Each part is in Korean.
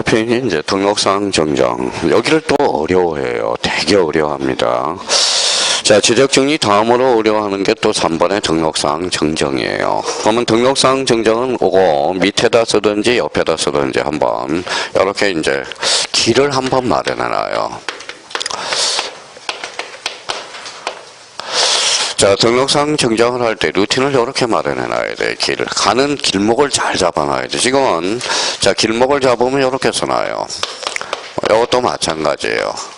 표현이 이제 등록상 정정. 여기를 또 어려워해요. 되게 어려워합니다. 자, 지적정리 다음으로 어려워하는 게 또 3번의 등록상 정정이에요. 그러면 등록상 정정은 오고 밑에다 쓰든지 옆에다 쓰든지 한번 이렇게 이제 길을 한번 마련해놔요. 자, 등록상 정정을 할 때 루틴을 이렇게 마련해놔야 돼. 가는 길목을 잘 잡아놔야 돼. 지금은 자, 길목을 잡으면 이렇게 써놔요. 이것도 마찬가지예요.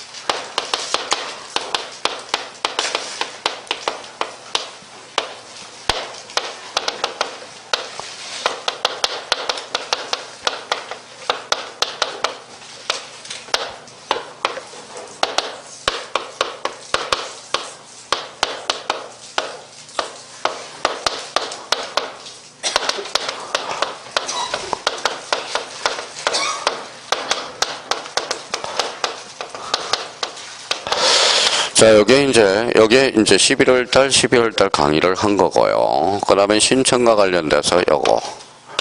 자, 여기에 이제 11월 달 강의를 한 거고요. 그 다음에 신청과 관련돼서 요거,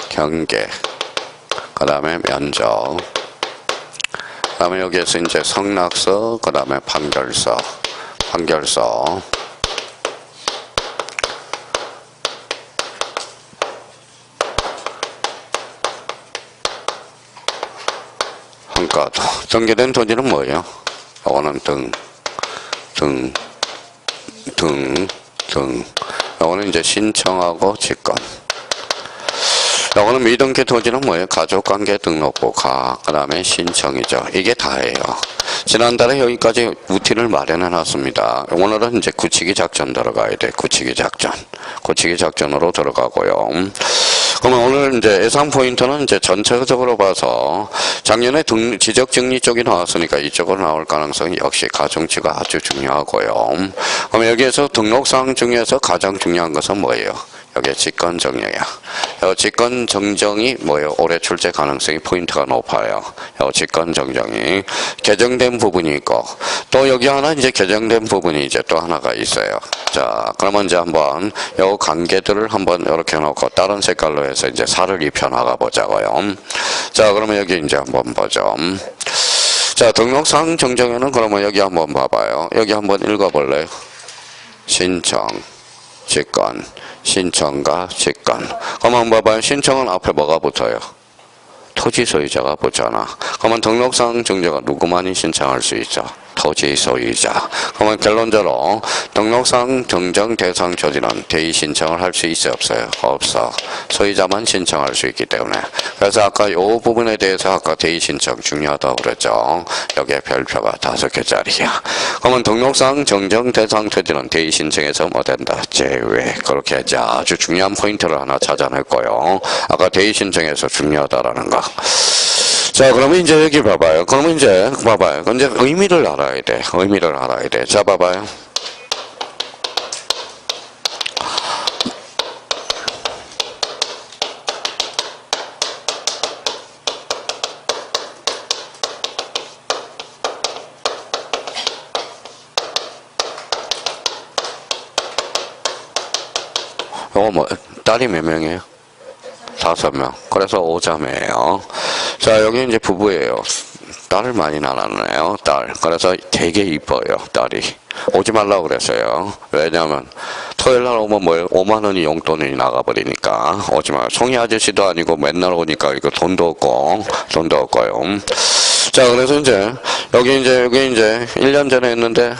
경계, 그 다음에 면접, 그 다음에 여기에서 이제 성낙서, 그 다음에 판결서, 한가도. 등기된 토지는 뭐예요? 요거는 요거는 이제 신청하고 직권. 요거는 미등기 토지는 뭐예요? 가족관계 등록부 그 다음에 신청이죠. 이게 다예요. 지난달에 여기까지 루틴을 마련해 놨습니다. 오늘은 이제 굳히기 작전 들어가야 돼. 굳히기 작전으로 들어가고요. 그러면 오늘 이제 예상 포인트는 이제 전체적으로 봐서 작년에 지적 정리 쪽이 나왔으니까 이쪽으로 나올 가능성이 역시 가중치가 아주 중요하고요. 그럼 여기에서 등록사항 중에서 가장 중요한 것은 뭐예요? 여기 직권 정리야. 직권 정정이 뭐예요? 올해 출제 가능성이 포인트가 높아요. 직권 정정이 개정된 부분이 있고 또 여기 하나 이제 개정된 부분이 이제 또 하나가 있어요. 자, 그러면 이제 한번 요 관계들을 한번 이렇게 놓고 다른 색깔로 해서 이제 살을 입혀 나가 보자고요. 자, 그러면 여기 이제 한번 보죠. 자, 등록사항 정정에는 그러면 여기 한번 봐봐요. 여기 한번 읽어볼래요? 신청, 직권, 신청과 직권. 그러면 봐봐요. 신청은 앞에 뭐가 붙어요? 토지 소유자가 붙잖아. 그러면 등록상 정정은 누구만이 신청할 수 있죠? 토지 소유자. 그러면 결론적으로 등록상 정정 대상 토지는 대의 신청을 할 수 있어요? 없어요? 없어. 소유자만 신청할 수 있기 때문에. 그래서 아까 이 부분에 대해서 아까 대의 신청 중요하다고 그랬죠. 여기에 별표가 5개짜리야. 그러면 등록상 정정 대상 토지는 대의 신청에서 뭐 된다? 제외. 그렇게 이제 아주 중요한 포인트를 하나 찾아냈고요. 아까 대의 신청에서 중요하다라는 거. 자, 그러면 이제 여기 봐봐요. 그러면 이제 봐봐요. 이제 의미를 알아야 돼. 자, 봐봐요. 요거 뭐 딸이 몇 명이에요? 5명. 그래서 5자매예요. 자, 여기 이제 부부예요. 딸을 많이 낳았네요. 딸. 그래서 되게 이뻐요. 딸이. 오지 말라고 그랬어요. 왜냐면 토요일 날 오면 뭐예요? 5만 원이 용돈이 나가버리니까 오지 마요. 송이 아저씨도 아니고 맨날 오니까 이거 돈도 없고요. 자, 그래서 이제 여기 이제 1년 전에 했는데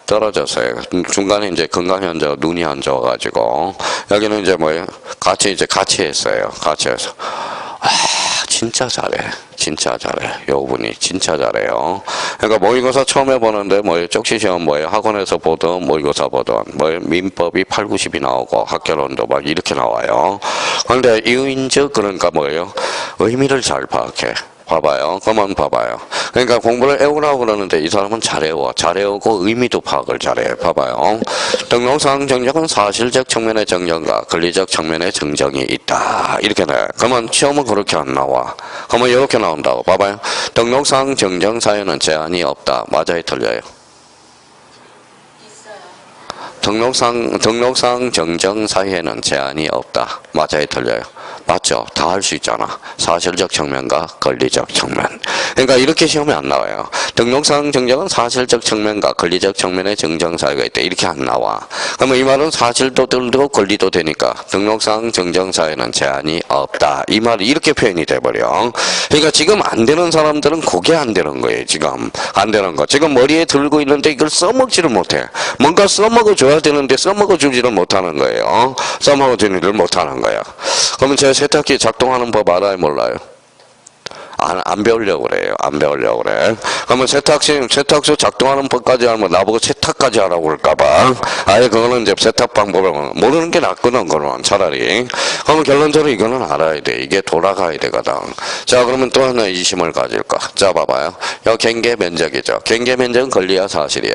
떨어졌어요. 중간에 이제 건강이 안 좋아, 눈이 안 좋아가지고 여기는 이제 뭐예요? 같이 했어요. 같이 해서 진짜 잘해. 여분이 진짜 잘해요. 그러니까 모의고사 처음 해보는데 쪽지 시험 학원에서 보던 모의고사 보던 민법이 8, 90이 나오고 학교론도 막 이렇게 나와요. 그런데 이인적 그러니까 의미를 잘 파악해. 봐봐요. 그만 봐봐요. 그러니까 공부를 애우라고 그러는데 이 사람은 잘해오고 의미도 파악을 잘해. 봐봐요. 등록사항 정정은 사실적 측면의 정정과 권리적 측면의 정정이 있다. 이렇게 나와요. 그러면 시험은 그렇게 안 나와. 그러면 이렇게 나온다고. 봐봐요. 등록사항 정정 사유는 제한이 없다. 맞아요? 틀려요? 등록상 정정 사유에는 제한이 없다. 맞아요, 틀려요? 맞죠? 다 할 수 있잖아. 사실적 측면과 권리적 측면. 그러니까 이렇게 시험에 안 나와요. 등록상 정정은 사실적 측면과 권리적 측면의 정정 사유가 있다. 이렇게 안 나와. 그러면 이 말은 사실도 들고 권리도 되니까 등록상 정정 사유에는 제한이 없다. 이 말이 이렇게 표현이 돼버려. 그러니까 지금 안 되는 사람들은 그게 안 되는 거예요. 지금 안 되는 거. 지금 머리에 들고 있는데 이걸 써먹지를 못해. 뭔가 써먹어 줘야 되는데 써먹어 주지를 못하는 거예요. 써먹어 주지를 못하는 거야. 그러면 제 세탁기 작동하는 법 알아요, 몰라요? 안 배우려고 그래요. 안 배우려고 그래. 그러면 세탁소 작동하는 법까지 알면 나보고 세탁까지 하라고 그럴까봐. 아예 그거는 이제 세탁 방법을 모르는 게 낫거든, 그러면 차라리. 그러면 결론적으로 이거는 알아야 돼. 이게 돌아가야 되거든. 자, 그러면 또 하나 이심을 가질까? 자, 봐봐요. 여 경계 면적이죠. 경계 면적은 권리야, 사실이야?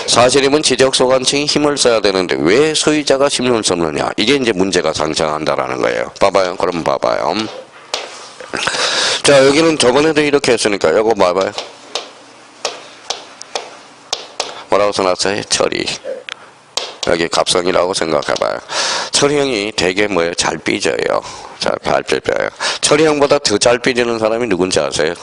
사실이면 지적소관층이 힘을 써야 되는데 왜 소유자가 힘을 썼느냐? 이게 이제 문제가 상정한다라는 거예요. 봐봐요. 그럼 봐봐요. 자, 여기는 저번에도 이렇게 했으니까 이거 봐봐요. 뭐라고 써놨어요? 처리. 여기 갑성이라고 생각해봐요. 처리형이 되게 뭐예요? 잘 삐져요. 잘 삐져요. 처리형보다 더 잘 삐지는 사람이 누군지 아세요?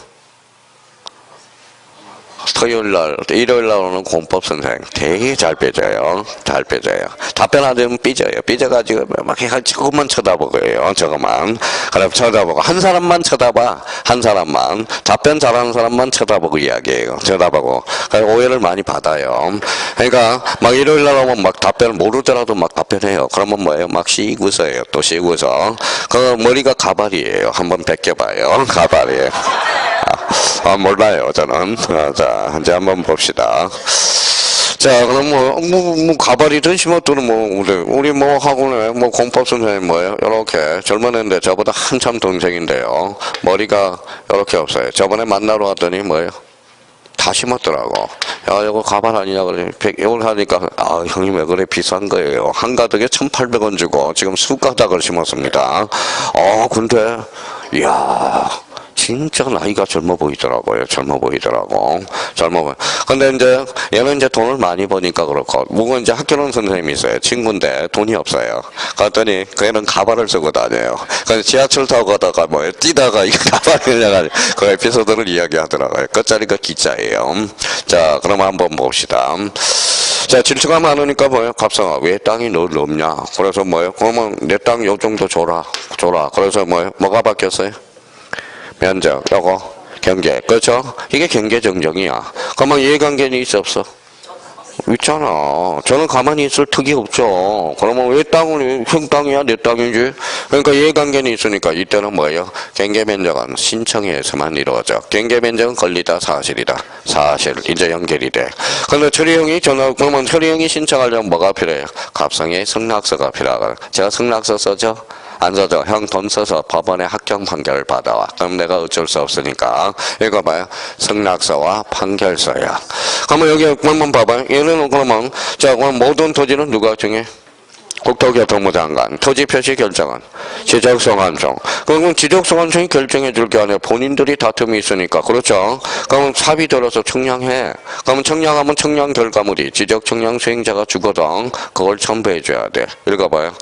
토요일날, 일요일날 오는 공법 선생 되게 잘 삐져요. 잘 삐져요. 답변 안 되면 삐져요. 삐져가지고 막 저것만 쳐다보고요. 저것만. 그럼 쳐다보고 한 사람만 쳐다봐. 한 사람만. 답변 잘하는 사람만 쳐다보고 이야기해요. 쳐다보고. 오해를 많이 받아요. 그러니까 막 일요일날 오면 막 답변을 모르더라도 막 답변해요. 그러면 뭐예요? 막 씌고서예요. 또 씌고서. 그 머리가 가발이에요. 한번 벗겨봐요. 가발이에요. 몰라요, 저는. 자, 이제 한번 봅시다. 자, 그럼 가발이든 심었든 우리 학원에 공법 선생님 뭐예요? 요렇게 젊은 애인데 저보다 한참 동생인데요. 머리가 요렇게 없어요. 저번에 만나러 왔더니 뭐예요? 다 심었더라고. 야, 이거 가발 아니냐 그래. 이걸 하니까 형님 왜 그래? 비싼 거예요. 한 가닥에 1,800원 주고 지금 수가닥을 심었습니다. 근데 이야, 진짜 나이가 젊어 보이더라고요. 젊어 보여. 근데 이제 얘는 이제 돈을 많이 버니까 그렇고, 누구 이제 학교는 선생님이 있어요. 친구인데 돈이 없어요. 그랬더니 걔는 가발을 쓰고 다녀요. 그래서 지하철 타고 가다가 뛰다가 이거 가발을 해가지고 그 에피소드를 이야기하더라고요. 끝자리가 기자예요. 자, 그럼 한번 봅시다. 자, 질투가 많으니까 갑상아, 왜 땅이 너 없냐? 그래서 그러면 내 땅 요 정도 줘라. 그래서 뭐가 바뀌었어요? 면적, 요거, 경계. 그렇죠? 이게 경계 정정이야. 그러면 이해관계는 있어, 없어? 있잖아. 저는 가만히 있을 턱이 없죠. 그러면 왜 형 땅이야? 내 땅이지? 그러니까 이해관계는 있으니까 이때는 뭐예요? 경계 면적은 신청에 의해서만 이루어져. 경계 면적은 권리다, 사실이다. 사실. 이제 연결이 돼. 근데 그러면 처리형이 신청하려면 뭐가 필요해요? 갑상의 승낙서가 필요하거든. 제가 승낙서 써죠? 안 써줘. 형 돈 써서 법원에 확정 판결을 받아와. 그럼 내가 어쩔 수 없으니까. 읽어봐요. 승낙서와 판결서야. 그러면 여기 한번 봐봐요. 얘는 그러면, 자, 그럼 모든 토지는 누가 정해? 국토교통부 장관. 토지 표시 결정은 지적소관청. 그러면 지적소관청이 결정해 줄 게 아니라 본인들이 다툼이 있으니까. 그렇죠? 그러면 사비 들어서 청량해. 그러면 청량하면 청량 결과물이 지적 청량 수행자가 주거든. 그걸 첨부해 줘야 돼. 읽어봐요.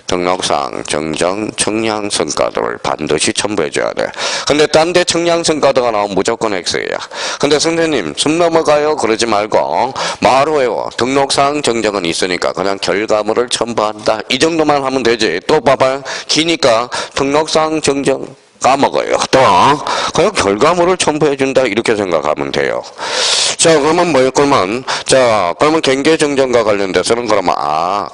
등록상 정정 청량 성과도를 반드시 첨부해 줘야 돼. 근데 딴 데 청량 성과도가 나오면 무조건 X야. 근데 선생님 숨 넘어가요 그러지 말고 바로 외워. 등록상 정정은 있으니까 그냥 결과물을 첨부한다. 이 정도만 하면 되지. 또 봐봐요. 기니까 등록상 정정 까먹어요. 또 그냥 결과물을 첨부해준다 이렇게 생각하면 돼요. 자, 그러면 그러면 경계 정정과 관련돼서는 그러면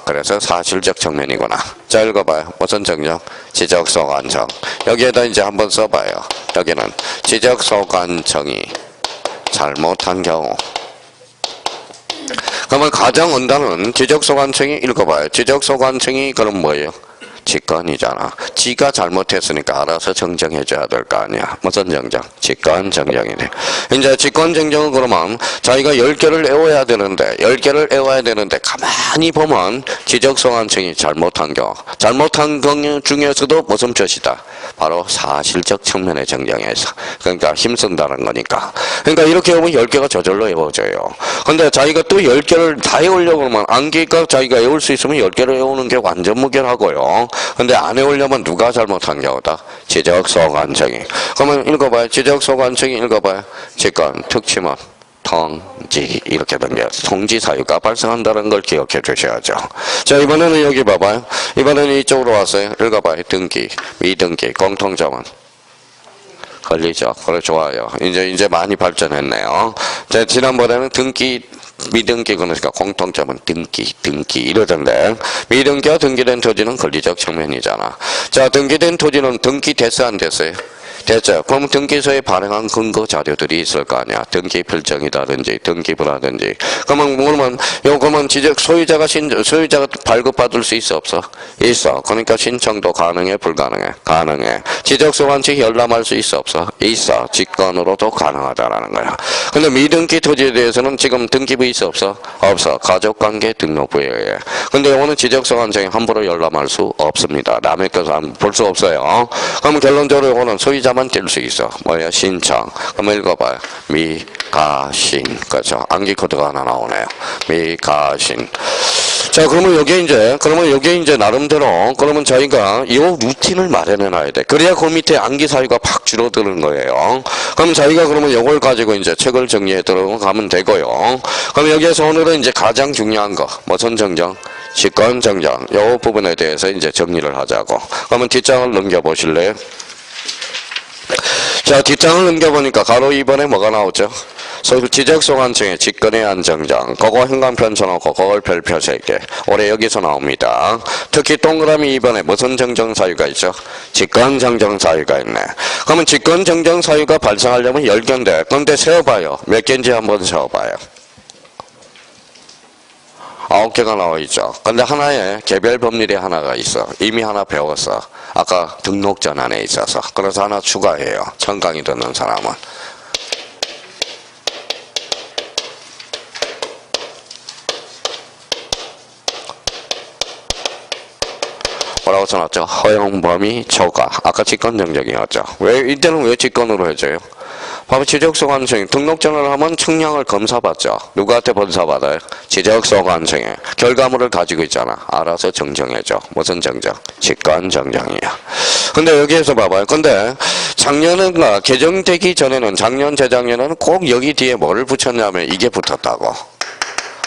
그래서 사실적 측면이구나. 자, 읽어봐요. 무슨 정정? 지적소관청. 여기에다 이제 한번 써봐요. 여기는 지적소관청이 잘못한 경우. 그러면 가정원단은 지적소관청이 읽어봐요. 지적소관청이 그럼 뭐예요? 직권이잖아. 지가 잘못했으니까 알아서 정정해줘야 될 거 아니야. 무슨 정정? 직권 정정이네. 이제 직권 정정은 그러면 자기가 10개를 외워야 되는데 10개를 외워야 되는데 가만히 보면 지적소관청이 잘못한 경우, 잘못한 경우 중에서도 무슨 뜻이다? 바로 사실적 측면의 정정에서. 그러니까 힘쓴다는 거니까. 그러니까 이렇게 보면 10개가 저절로 외워져요. 근데 자기가 또 10개를 다 외우려고 하면 암기가 자기가 외울 수 있으면 10개를 외우는 게 완전 무결하고요. 근데 안 외우려면 누가 잘못한 경우다? 지적소관청이. 그러면 읽어봐요. 지적소관청이 읽어봐요. 직권, 특침은 통지 이렇게 된 게 통지 사유가 발생한다는 걸 기억해 주셔야죠. 자, 이번에는 여기 봐봐요. 이번에는 이쪽으로 왔어요. 읽어봐요. 등기, 미등기, 공통점은 걸리죠. 그래, 좋아요. 이제 많이 발전했네요. 자, 지난번에는 등기, 미등기, 그러니까 공통점은 등기 이러던데, 미등기와 등기된 토지는 권리적 측면이잖아. 자, 등기된 토지는 등기됐어요, 안 됐어요? 됐죠. 그럼 등기소에 발행한 근거 자료들이 있을 거 아니야. 등기 필정이라든지 등기부라든지. 그러면 소유자가 발급받을 수 있어 없어? 있어. 그러니까 신청도 가능해 불가능해? 가능해. 지적소관청이 열람할 수 있어 없어? 있어. 직권으로도 가능하다라는 거야. 근데 미등기 토지에 대해서는 지금 등기부 있어 없어? 없어. 가족관계 등록부에 의해. 근데 이거는 지적소관청이 함부로 열람할 수 없습니다. 남의 것은 볼 수 없어요. 그럼 결론적으로 이거는 소유자만 뗄 수 있어. 뭐야? 신청. 그럼 읽어봐요. 미가신. 그죠? 암기 코드가 하나 나오네요. 미가신. 자, 그러면 여기에 이제 나름대로, 그러면 저희가 이 루틴을 마련해 놔야 돼. 그래야 그 밑에 암기 사유가 팍 줄어드는 거예요. 그럼 저희가 그러면 이걸 가지고 이제 책을 정리해 들어가면 되고요. 그럼 여기에서 오늘은 이제 가장 중요한 거. 무슨 정정? 직권 정정. 이 부분에 대해서 이제 정리를 하자고. 그러면 뒷장을 넘겨보실래요? 자, 뒷장을 넘겨보니까 가로 2번에 뭐가 나오죠? 지적소관청의 직권의 안정정, 그거 행간편 쳐놓고 그걸 별표 3개. 올해 여기서 나옵니다. 특히 동그라미 2번에 무슨 정정사유가 있죠? 직권 정정사유가 있네. 그러면 직권 정정사유가 발생하려면 10개인데, 그런데 세어봐요. 몇 개인지 한번 세어봐요. 9개가 나와 있죠. 근데 하나에 개별 법률이 하나가 있어. 이미 하나 배웠어. 아까 등록전 안에 있어서. 그래서 하나 추가해요. 천 강의 듣는 사람은. 뭐라고 써놨죠? 허용 범위 초과. 아까 직권 정정이었죠. 이때는 왜 직권으로 해줘요? 바로 지적소관청이 등록전을 하면 청량을 검사받죠. 누구한테 검사받아요? 지적소관청에 결과물을 가지고 있잖아. 알아서 정정해줘. 무슨 정정? 직권 정정이야. 근데 여기에서 봐봐요. 근데 작년인가 개정되기 전에는 작년 재작년에는 꼭 여기 뒤에 뭐를 붙였냐면 이게 붙었다고.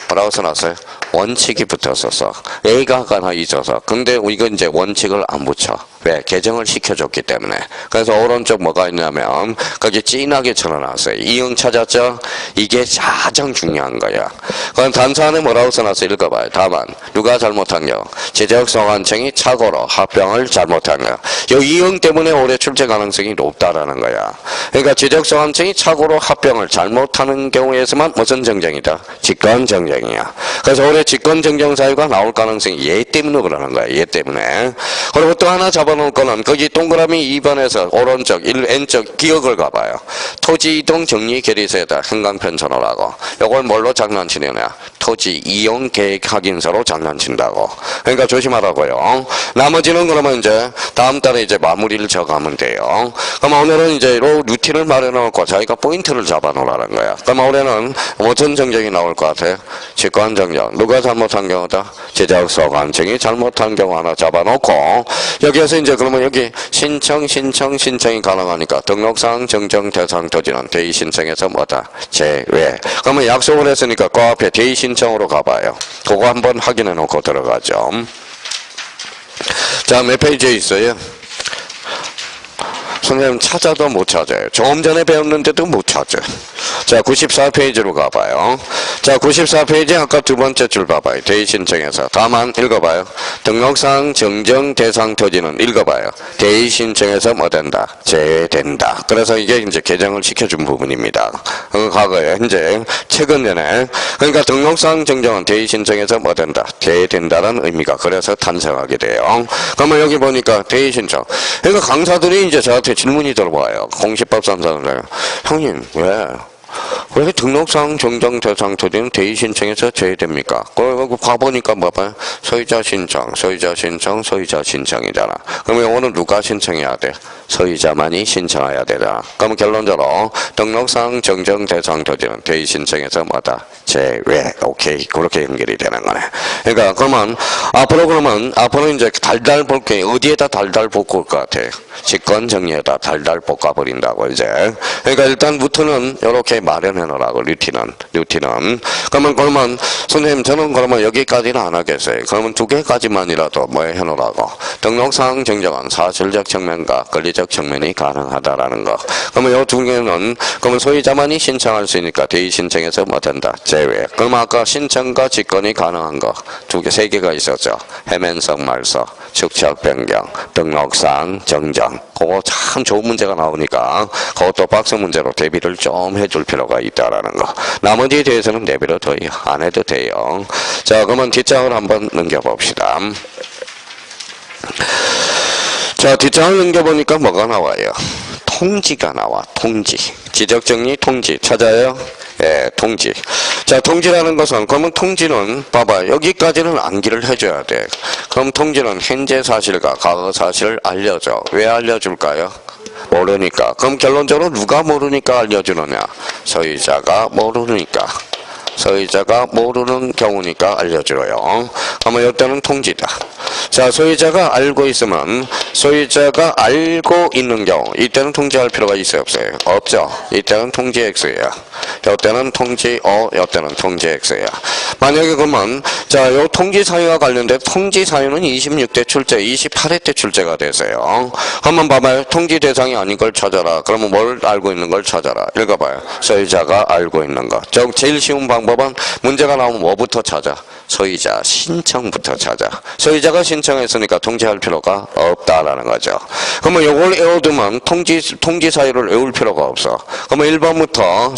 뭐라고 써놨어요? 원칙이 붙었었어. A가 하나 있어서. 근데 이건 이제 원칙을 안 붙여. 왜? 개정을 시켜줬기 때문에. 그래서 오른쪽 뭐가 있냐면 거기 진하게 쳐놨어요. 이응 찾았죠? 이게 가장 중요한 거야. 그럼 단서 안에 뭐라고 써놨어요? 읽어봐요. 다만 누가 잘못한 겨? 지적소관청이 착오로 합병을 잘못한 거. 이 이응 때문에 올해 출제 가능성이 높다라는 거야. 그러니까 지적소관청이 착오로 합병을 잘못하는 경우에서만 무슨 정정이다? 직권 정정이야. 그래서 올해 직권 정정 사유가 나올 가능성이 얘 때문에 그러는 거야. 얘 때문에. 그리고 또 하나 잡아놓을 거는 거기 동그라미 2번에서 오른쪽 N쪽 기억을 가봐요. 토지 이동 정리 결의서에다 행간편 전호라고. 이걸 뭘로 장난치느냐? 토지 이용 계획 확인서로 장난친다고. 그러니까 조심하라고요. 나머지는 그러면 이제 다음 달에 이제 마무리를 적어가면 돼요. 그럼 오늘은 이제 루틴을 마련해놓고 자기가 포인트를 잡아놓으라는 거야. 그럼 올해는 어떤 정정이 나올 것 같아요? 직권 정정. 누가 잘못한 경우다? 지적소관청이 잘못한 경우 하나 잡아놓고 여기에서 이제 그러면 여기 신청이 가능하니까 등록상 정정 대상 토지는 대의 신청에서 뭐다? 제외. 그러면 약속을 했으니까 그 앞에 대의 신청으로 가봐요. 그거 한번 확인해 놓고 들어가죠. 자, 몇 페이지에 있어요? 선생님 찾아도 못 찾아요. 조금 전에 배웠는데도 못 찾아요. 자, 94페이지로 가봐요. 자, 94페이지 아까 두 번째 줄 봐봐요. 대의 신청에서. 다만 읽어봐요. 등록상 정정 대상 토지는 읽어봐요. 대의 신청에서 뭐 된다? 제외된다. 그래서 이게 이제 개정을 시켜준 부분입니다. 과거에 현재 최근에 그러니까 등록상 정정은 대의 신청에서 뭐 된다? 제외된다는 의미가 그래서 탄생하게 돼요. 그러면 여기 보니까 대의 신청. 그러니까 강사들이 이제 저한테 질문이 들어와요. 공시법 3사들. 형님 왜 등록상 정정 대상 토지는 대의 신청에서 제외됩니까? 그리고 가보니까 뭐 봐요? 소유자 신청, 소유자 신청, 소유자 신청이잖아. 그러면 오늘 누가 신청해야 돼? 소유자만이 신청해야 되잖아. 그러면 결론적으로 등록상 정정 대상 토지는 대의 신청에서 뭐다? 제외. 오케이. 그렇게 연결이 되는 거네. 그러니까 그러면 앞으로 이제 달달 볼게 어디에다 달달 볶을 것 같아? 직권 정리에다 달달 볶아버린다고 이제. 그러니까 일단부터는 이렇게 마련해 놓으라고 루틴은. 그러면 선생님 저는 그러면 여기까지는 안 하겠어요. 그러면 두 개까지만이라도 뭐 해 놓으라고. 등록상 정정은 사실적 측면과 권리적 측면이 가능하다라는 거. 그러면 이 두 개는 그러면 소유자만이 신청할 수 있으니까 대의 신청에서 뭐 된다? 제외. 그러면 아까 신청과 직권이 가능한 거 세 개가 있었죠. 해면성 말소, 축척 변경, 등록상 정정. 그거 참 좋은 문제가 나오니까 그것도 박스 문제로 대비를 좀 해줄 필요가 있다라는 거. 나머지에 대해서는 내비로 더 안 해도 돼요. 자, 그러면 뒷장을 한번 넘겨봅시다. 자, 뒷장을 넘겨보니까 뭐가 나와요? 통지가 나와. 통지. 지적정리 통지. 찾아요? 예, 통지. 자, 통지라는 것은 그러면 통지는 봐봐. 여기까지는 암기를 해줘야 돼. 그럼 통지는 현재 사실과 과거 사실을 알려줘. 왜 알려줄까요? 모르니까. 그럼 결론적으로 누가 모르니까 알려주느냐? 소유자가 모르니까. 소유자가 모르는 경우니까 알려줘요. 그러면 이때는 통지다. 자, 소유자가 알고 있으면 소유자가 알고 있는 경우 이때는 통지할 필요가 있어요? 없어요? 없죠. 이때는 통지 X야. 이때는 통지 O, 이때는 통지 X야. 만약에 그러면 자, 요 통지 사유와 관련된 통지 사유는 26대 출제, 28회 때 출제가 되세요. 한번 봐봐요. 통지 대상이 아닌 걸 찾아라. 그러면 뭘 알고 있는 걸 찾아라. 읽어봐요. 소유자가 알고 있는 거. 제일 쉬운 방법은 문제가 나오면 뭐부터 찾아? 소유자 신청부터 찾아. 소유자가 신청했으니까 통지할 필요가 없다라는 거죠. 그러면 요걸 외워두면 통지 사유를 외울 필요가 없어. 그러면 1번부터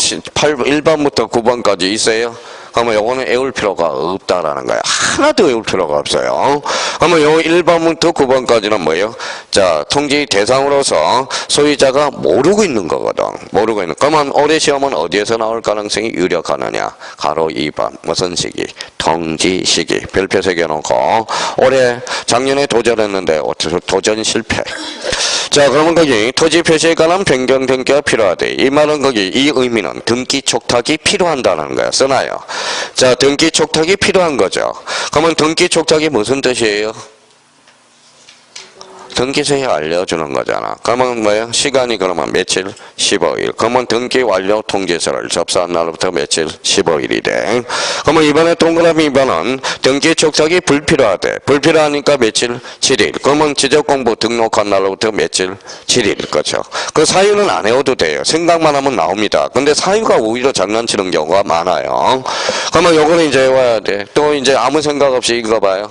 9번까지 있어요? 그러면 요거는 외울 필요가 없다라는 거야. 하나도 외울 필요가 없어요. 그러면 요 1번부터 9번까지는 뭐예요? 자, 통지 대상으로서 소유자가 모르고 있는 거거든. 모르고 있는. 그러면 올해 시험은 어디에서 나올 가능성이 유력하느냐? 가로 2번. 무슨 시기? 통지 시기. 별표 새겨놓고 올해 작년에 도전했는데 도전 실패. 자, 그러면 거기 토지 표시에 관한 변경 등기가 필요하대. 이 말은 거기 이 의미는 등기 촉탁이 필요한다는 거야. 써놔요. 자, 등기 촉탁이 필요한 거죠. 그러면 등기 촉탁이 무슨 뜻이에요? 등기소에 알려주는 거잖아. 그러면 뭐예요? 시간이 그러면 며칠? 15일. 그러면 등기 완료 통지서를 접수한 날부터 며칠? 15일이 돼. 그러면 이번에 동그라미 2번은 등기 촉탁이 불필요하대. 불필요하니까 며칠? 7일. 그러면 지적공부 등록한 날부터 며칠? 7일. 그렇죠. 그 사유는 안 외워도 돼요. 생각만 하면 나옵니다. 근데 사유가 오히려 장난치는 경우가 많아요. 그러면 요거는 이제 외워야 돼. 또 이제 아무 생각 없이 읽어봐요.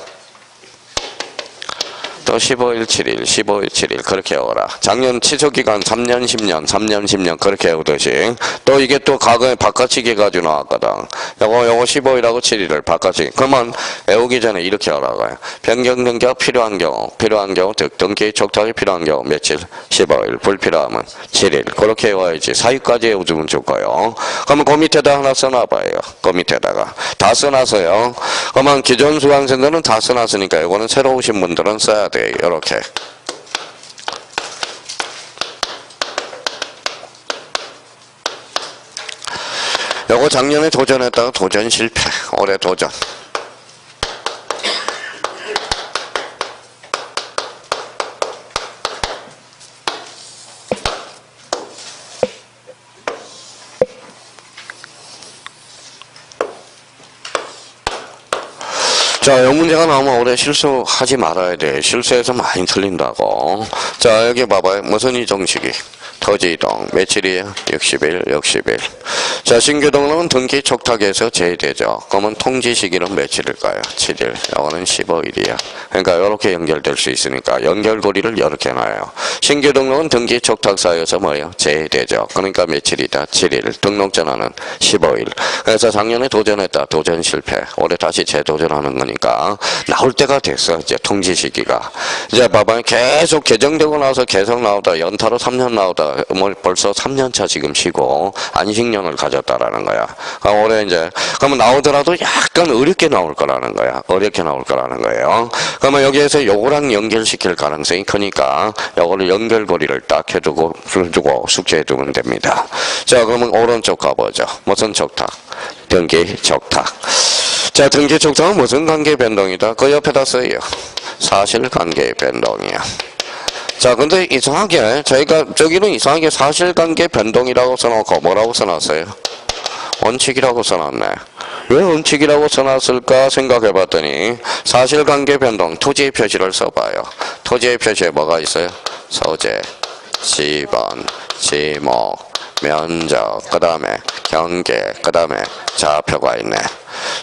또 15일 7일 15일 7일 그렇게 외워라. 작년 취소기간 3년 10년 그렇게 외우듯이 또 이게 또 과거에 바깥치기 가지고 나왔거든. 요거 15일하고 7일을 바깥치기. 그러면 외우기 전에 이렇게 하라고요. 변경 등기가 필요한 경우 즉 등기 촉탁이 필요한 경우 며칠? 15일. 불필요하면 7일. 그렇게 외워야지. 사유까지 외워주면 좋고요. 그러면 그 밑에다 하나 써놔봐요. 그 밑에다가 다 써놨어요. 그러면 기존 수강생들은 다 써놨으니까 이거는 새로 오신 분들은 써야 돼. 이렇게. 요거 작년에 도전했다가 도전 실패. 올해 도전. 자, 자, 이 문제가 나오면 올해 실수하지 말아야 돼. 실수해서 많이 틀린다고. 자, 여기 봐봐요. 무슨 이동식이? 토지 이동. 며칠이에요? 60일, 60일. 자, 신규 등록은 등기 촉탁에서 제외되죠. 그러면 통지 시기는 며칠일까요? 7일. 이거는 15일이야. 그러니까 이렇게 연결될 수 있으니까 연결고리를 이렇게 놔요. 신규 등록은 등기 촉탁 사유에서 뭐예요? 제외되죠. 그러니까 며칠이다? 7일. 등록 전화는 15일. 그래서 작년에 도전했다. 도전 실패. 올해 다시 재도전하는 거니까 나올 때가 됐어. 이제 통지 시기가. 이제 봐봐요. 계속 개정되고 나서 계속 나오다. 연타로 3년 나오다. 뭐 벌써 3년차 지금 쉬고 안식년을 가졌다라는 거야. 올해 이제 그러면 나오더라도 약간 어렵게 나올 거라는 거야. 어렵게 나올 거라는 거예요. 그러면 여기에서 요거랑 연결시킬 가능성이 크니까 요거를 연결고리를 딱 해두고 숙제해두면 됩니다. 자, 그러면 오른쪽 가보죠. 무슨 촉탁? 등기 촉탁. 자, 등기 촉탁은 무슨 관계 변동이다? 그 옆에다 써요. 사실관계의 변동이야. 자, 근데 이상하게 저희가 저기는 이상하게 사실관계 변동이라고 써놓고 뭐라고 써놨어요? 원칙이라고 써놨네. 왜 원칙이라고 써놨을까 생각해봤더니 사실관계 변동 토지의 표시를 써봐요. 토지의 표시에 뭐가 있어요? 소재, 지번, 지목, 면적, 그 다음에 경계, 그 다음에 좌표가 있네.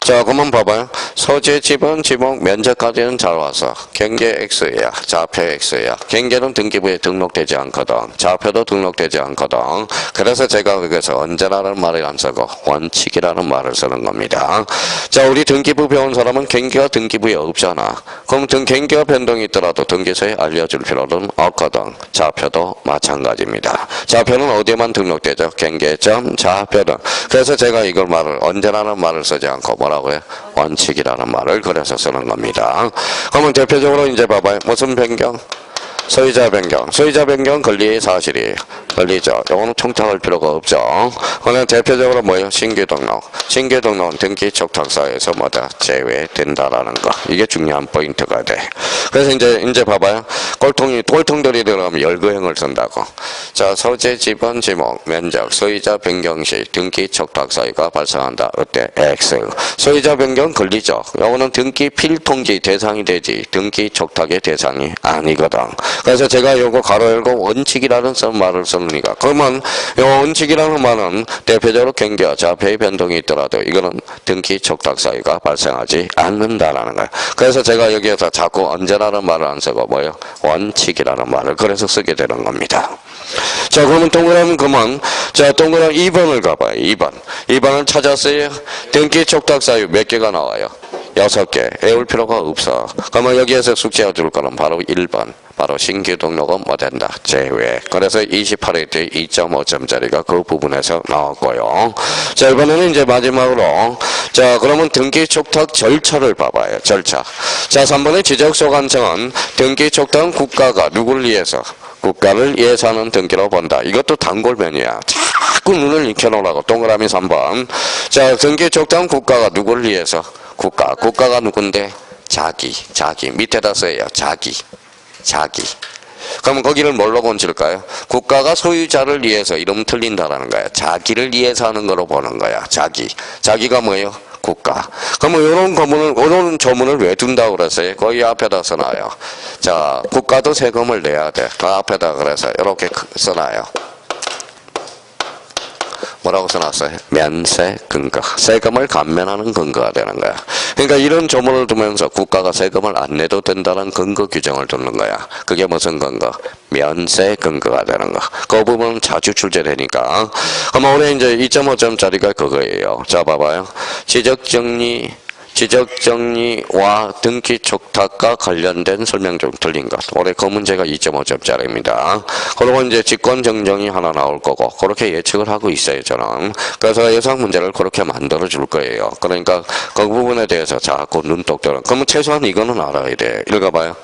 자, 그러면 봐봐요. 소재, 지번, 지목, 면적까지는 잘 와서 경계 X야. 좌표 X야. 경계는 등기부에 등록되지 않거든. 좌표도 등록되지 않거든. 그래서 제가 여기서 언제라는 말을 안 쓰고 원칙이라는 말을 쓰는 겁니다. 자, 우리 등기부 배운 사람은 경계가 등기부에 없잖아. 그럼 경계가 변동이 있더라도 등기소에 알려줄 필요는 없거든. 좌표도 마찬가지입니다. 좌표는 어디에만 등록되죠? 경계점 좌표등. 그래서 제가 이걸 말을 언제라는 말을 쓰지 않고 뭐라고요? 원칙이라는 말을 그래서 쓰는 겁니다. 그러면 대표적으로 이제 봐봐요. 무슨 변경? 소유자 변경. 소유자 변경 권리의 사실이에요. 권리죠. 요거는 총탁할 필요가 없죠. 그러면 대표적으로 뭐예요? 신규 등록. 신규 등록은 등기 촉탁사에서 뭐다? 제외된다라는 거. 이게 중요한 포인트가 돼. 그래서 이제 봐봐요. 꼴통들이 들어가면 열거형을 쓴다고. 자, 소재, 지번, 지목, 면적, 소유자 변경 시 등기 촉탁 사유가 발생한다. 어때? X. 소유자 변경 권리죠. 요거는 등기 필통지 대상이 되지 등기 촉탁의 대상이 아니거든. 그래서 제가 요거 가로 열고 원칙이라는 말을 쓰니까 그러면 요 원칙이라는 말은 대표적으로 경계와 좌표의 변동이 있더라도 이거는 등기 촉탁 사유가 발생하지 않는다라는 거예요. 그래서 제가 여기에서 자꾸 언제라는 말을 안 쓰고 뭐예요? 원칙이라는 말을 그래서 쓰게 되는 겁니다. 자, 그러면 동그라미 그만. 자, 동그라미 2번을 가봐요. 2번을 찾았어요. 등기 촉탁 사유 몇 개가 나와요? 6개. 외울 필요가 없어. 그러면 여기에서 숙제해 줄 거는 바로 1번. 바로 신규 등록은 뭐 된다? 제외. 그래서 28회 때 2.5점짜리가 그 부분에서 나왔고요. 자, 이번에는 이제 마지막으로 자, 그러면 등기 촉탁 절차를 봐봐요. 절차. 자, 3번의 지적소관청은 등기 촉탁은 국가가 누구를 위해서? 국가를 위해서 하는 등기로 본다. 이것도 단골변이야. 자꾸 눈을 익혀놓으라고. 동그라미 3번. 자, 등기 촉탁은 국가가 누구를 위해서? 국가가 누군데? 자기. 밑에다 써요. 자기. 그러면 거기를 뭘로 건질까요? 국가가 소유자를 위해서 이러면 틀린다라는 거야. 자기를 위해서 하는 거로 보는 거야. 자기가 뭐예요? 국가. 그러면 이런 조문을 왜 둔다고 그랬어요? 거기 앞에다 써놔요. 자, 국가도 세금을 내야 돼. 그 앞에다 그래서 이렇게 써놔요. 뭐라고 써놨어요? 면세 근거. 세금을 감면하는 근거가 되는 거야. 그러니까 이런 조문을 두면서 국가가 세금을 안 내도 된다는 근거 규정을 두는 거야. 그게 무슨 근거? 면세 근거가 되는 거. 그 부분은 자주 출제되니까. 그럼 올해 이제 2.5점짜리가 그거예요. 자, 봐봐요. 지적정리와 등기 촉탁과 관련된 설명 중 틀린 것. 올해 그 문제가 2.5점짜리입니다. 그리고 이제 직권정정이 하나 나올 거고 그렇게 예측을 하고 있어요, 저는. 그래서 예상 문제를 그렇게 만들어 줄 거예요. 그러니까 그 부분에 대해서 자꾸 눈독 들어. 그러면 최소한 이거는 알아야 돼. 읽어봐요.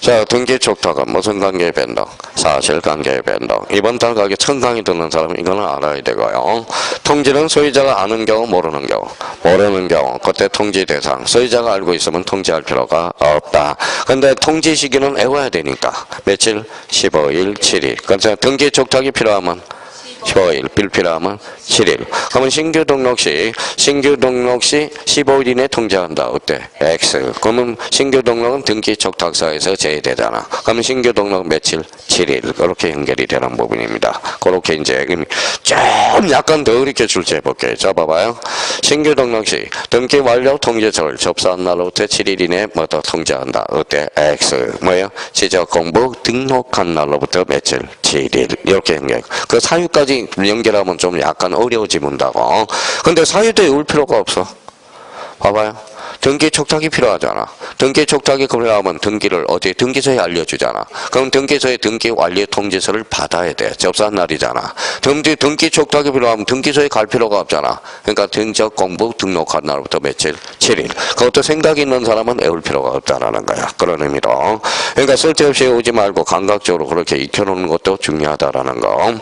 자, 등기 촉탁은 무슨 관계의 변동? 사실관계의 변동. 이번 달 가게 1000강의 듣는 사람은 이거는 알아야 되고요. 통지는 소유자가 아는 경우 모르는 경우 그때 통지 대상. 소유자가 알고 있으면 통지할 필요가 없다. 근데 통지 시기는 외워야 되니까. 며칠? 15일, 7일. 그래서 등기 촉탁이 필요하면 15일, 불필요하면 7일. 그러면 신규 등록 시 15일 이내 통지한다. 어때? X. 그러면 신규 등록은 등기 촉탁서에서 제외되잖아. 그러면 신규 등록 며칠? 7일. 그렇게 연결이 되는 부분입니다. 그렇게 이제 좀 약간 더 어렵게 출제해 볼게요. 자, 봐봐요. 신규 등록 시 등기 완료 통지서를 접수한 날로부터 7일 이내에 뭐더 통지한다. 어때? X. 뭐예요? 지적 공부 등록한 날로부터 며칠? 7일. 이렇게 연결. 그 사유까지 연결하면 좀 약간 어려워지문다고. 근데 사유도 외울 필요가 없어. 봐봐요. 등기 촉탁이 필요하잖아. 등기 촉탁이 필요하면 등기를 어디 등기소에 알려주잖아. 그럼 등기소에 등기 완료 통지서를 받아야 돼. 접수한 날이잖아. 등기 촉탁이 필요하면 등기소에 갈 필요가 없잖아. 그러니까 등적 공부 등록한 날부터 며칠? 7일. 그것도 생각 있는 사람은 외울 필요가 없다라는 거야. 그런 의미로. 그러니까 쓸데없이 외우지 말고 감각적으로 그렇게 익혀놓는 것도 중요하다라는 거.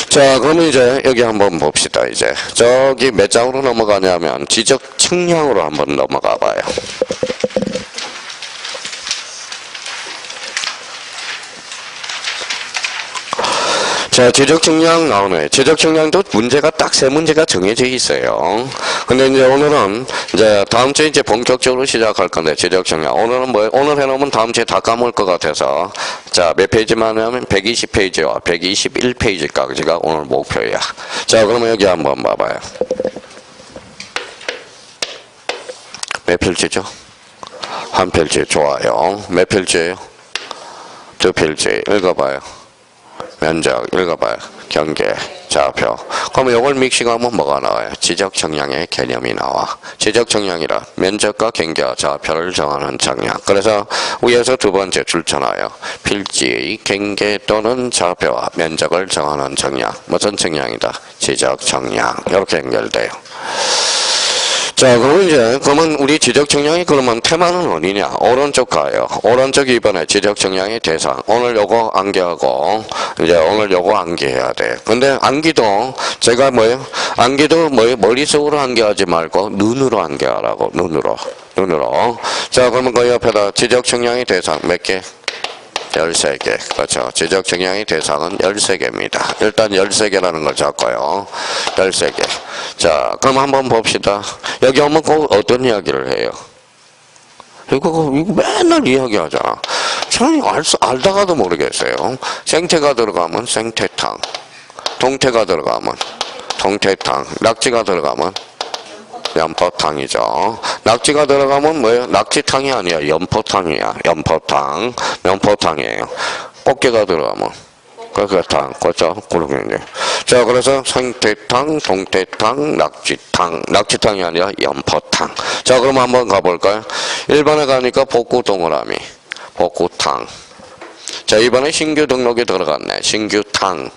자, 그러면 이제 여기 한번 봅시다. 이제 저기 몇 장으로 넘어가냐면 지적 측량으로 한번 넘어가 봐요. 자, 지적 측량 나오네. 지적 측량도 문제가 딱 세 문제가 정해져 있어요. 근데 이제 오늘은 이제 다음 주에 이제 본격적으로 시작할 건데, 지적 측량. 오늘은 뭐예요? 오늘 해놓으면 다음 주에 다 까먹을 것 같아서. 자, 몇 페이지만 하면 120페이지와 121페이지까지가 오늘 목표야. 자, 그러면 여기 한번 봐봐요. 몇 필지죠? 한 필지. 좋아요. 몇 필지예요? 두 필지. 읽어봐요. 면적 읽어봐요. 경계, 좌표. 그러면 이걸 믹싱하면 뭐가 나와요? 지적 측량의 개념이 나와. 지적 측량이라 면적과 경계와 좌표를 정하는 측량. 그래서 위에서 두 번째 줄쳐놔요. 필지의 경계 또는 좌표와 면적을 정하는 측량. 무슨 측량이다? 지적 측량. 이렇게 연결돼요. 자, 그러면 우리 지적 측량이 그러면 테마는 어디냐? 오른쪽 가요. 오른쪽 이번에 지적 측량의 대상. 오늘 요거 암기하고, 이제 오늘 요거 암기해야 돼. 근데 암기도, 제가 뭐예요? 암기도 뭐예요? 머릿속으로 암기하지 말고, 눈으로 암기하라고, 눈으로. 자, 그러면 그 옆에다 지적 측량의 대상 몇 개? 13개. 그렇죠. 지적 측량의 대상은 13개입니다. 일단 13개라는 걸 잡고요. 13개. 자, 그럼 한번 봅시다. 여기 오면 꼭 어떤 이야기를 해요? 이거 맨날 이야기하잖아. 저는 알다가도 모르겠어요. 생태가 들어가면 생태탕. 동태가 들어가면 동태탕. 낙지가 들어가면 연포탕이죠. 낙지가 들어가면 뭐예요? 낙지탕이 아니야. 연포탕이야. 연포탕. 연포탕이에요. 꽃게가 들어가면 그탕. 그렇죠? 그러겠네. 자, 그래서 생태탕, 동태탕, 낙지탕. 낙지탕이 아니라 연포탕. 자, 그럼 한번 가볼까요? 1번에 가니까 복구 동그라미. 복구탕. 자, 이번에 신규 등록이 들어갔네. 신규탕.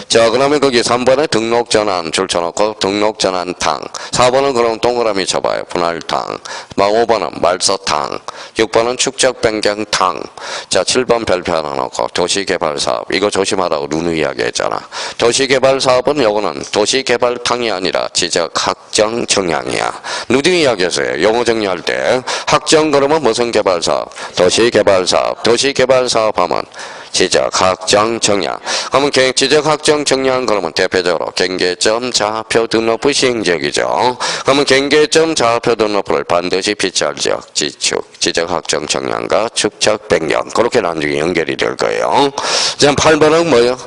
자, 그러면 거기 3번에 등록전환 줄쳐놓고 등록전환탕. 4번은 그럼 동그라미 쳐봐요. 분할탕. 5번은 말서탕. 6번은 축적변경탕. 자, 7번 별표 하나 놓고 도시개발사업. 이거 조심하라고 누누이 이야기했잖아. 도시개발사업은 요거는 도시개발탕이 아니라 지적학정 정량이야. 누누이 이야기했어요. 용어 정리할 때. 학정 그러면 무슨 개발사업? 도시개발사업. 도시개발사업 하면 지적학정 정량. 그러면 지적학정 정량 그러면 대표적으로 경계점 좌표 등록부 시행지역이죠. 그러면 경계점 좌표 등록부를 반드시 비치할 지역, 지축, 지적학정 정량과 축적 변경. 그렇게 나중에 연결이 될 거예요. 자, 8번은 뭐예요?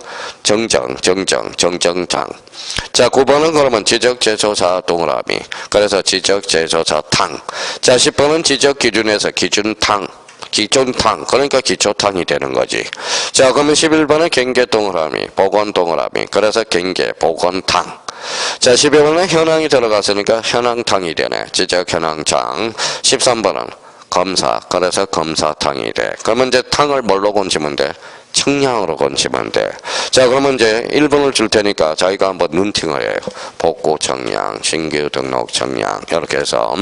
정정장. 자, 9번은 그러면 지적제조사 동그라미. 그래서 지적제조사탕. 자, 10번은 지적기준에서 기준탕. 기존탕, 그러니까 기초탕이 되는 거지. 자, 그러면 11번은 경계 동그라미, 복원 동그라미. 그래서 경계, 복원탕. 자, 12번은 현황이 들어갔으니까 현황탕이 되네. 지적 현황장. 13번은 검사, 그래서 검사탕이 돼. 그러면 이제 탕을 뭘로 건치면 돼? 측량으로 건치면 돼. 자, 그러면 이제 1번을 줄 테니까 자기가 한번 눈팅을 해요. 복구 측량, 신규 등록 측량. 이렇게 해서.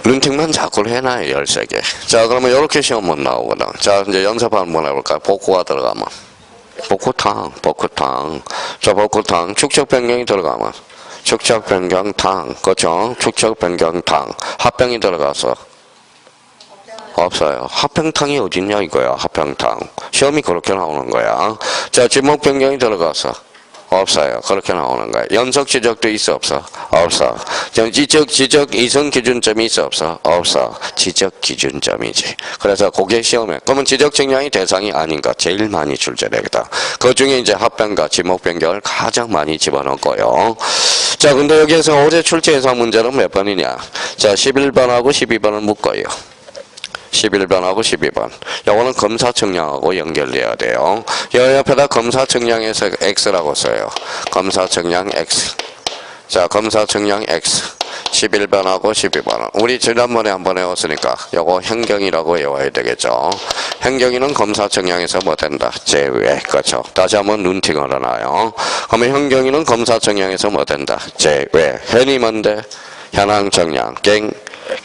눈팅만 자꾸 해놔요. 13개. 자, 그러면 이렇게 시험은 나오거든. 자, 이제 연습 한번 해볼까요? 복구가 들어가면 복구탕. 자, 복구탕. 축적 변경이 들어가면. 축적 변경 탕. 그렇죠? 축적 변경 탕. 합병이 들어가서. 없어요. 합평탕이 어딨냐 이거야. 합평탕. 시험이 그렇게 나오는 거야. 자, 지목 변경이 들어가서. 없어요. 그렇게 나오는 거야. 연속 지적도 있어 없어? 없어. 지적 이성 기준점이 있어 없어? 없어. 지적 기준점이지. 그래서 고개 시험에 그러면 지적 측량이 대상이 아닌가 제일 많이 출제되겠다. 그 중에 이제 합변과 지목 변경을 가장 많이 집어넣고요. 자, 근데 여기에서 어제 출제 예상 문제는 몇 번이냐? 자, 11번하고 12번을 묶어요. 11번하고 12번. 요거는 검사 측량하고 연결돼야 돼요. 여 옆에다 검사 측량에서 X라고 써요. 검사 측량 X. 자, 검사 측량 X. 11번하고 12번은. 우리 지난번에 한번 외웠으니까 요거 현경이라고 외워야 되겠죠. 현경이는 검사 측량에서 뭐 된다? 제외. 그렇죠. 다시 한번 눈팅 얼어놔요. 그러면 현경이는 검사 측량에서 뭐 된다? 제외. 현이 뭔데? 현황 측량.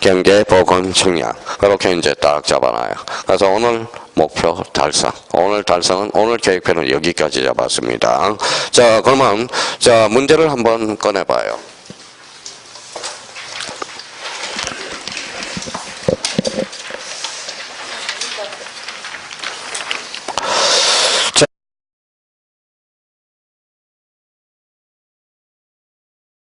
경계 보건 측량. 그렇게 이제 딱 잡아놔요. 그래서 오늘 목표 달성. 오늘 달성은 오늘 계획표는 여기까지 잡았습니다. 자, 그러면 자, 문제를 한번 꺼내봐요.